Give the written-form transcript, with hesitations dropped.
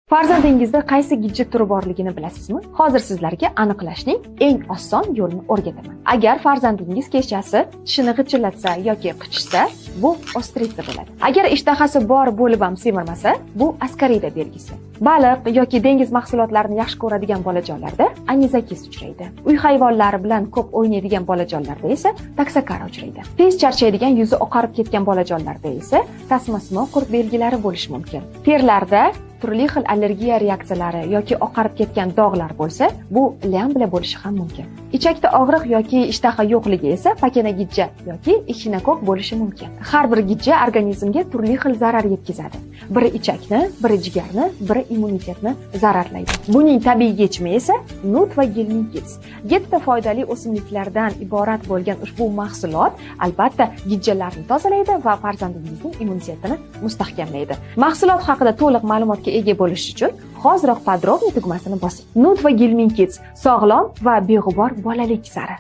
Farzandingizda qaysi gidjet turi borligini bilasizmi? Hozir sizlarga aniqlashning eng oson yo'lini o'rgataman. Agar farzandingiz kechasi tishini g'ijillatsa yoki qichishsa, bu ostritsa bo'ladi. Agar ishtahasi bor bo'lib ham semirmasa, bu askarida belgisi. Baliq yoki dengiz mahsulotlarini yaxshi ko'radigan bolajonlarda anizakis uchraydi. Uy hayvonlari bilan ko'p o'ynaydigan bolajonlarda esa taksakara uchraydi. Tez charchaydigan, yuzi oqarib ketgan bolajonlarda esa tasmasmo qurt belgilari bo'lishi mumkin. Terlarda turli xil allergiya reaksiyalari yoki oqarib ketgan dog'lar bo'lsa, bu lyambla bo'lishi ham mumkin. Ichakda og'riq yoki ishtaha yo'qligi esa pakana gijja yoki echinokok bo'lishi mumkin. Har bir gijja organizmga turli xil zarar yetkazadi. Biri ichakni, biri jigarni, biri immunitetni zararlaydi. Buning tabiiy yechimi esa nut va gilminkits. Yettita foydali o'simliklardan iborat bo'lgan ushbu mahsulot albatta gijjalarni tozalaydi va farzandingizning immunitetini mustahkamlaydi. Mahsulot haqida to'liq ma'lumotga ega bo'lish uchun hoziroq podrobniy tugmasini bosing. Nut va gilminkits sog'lom va beg'ubor bolalik sari.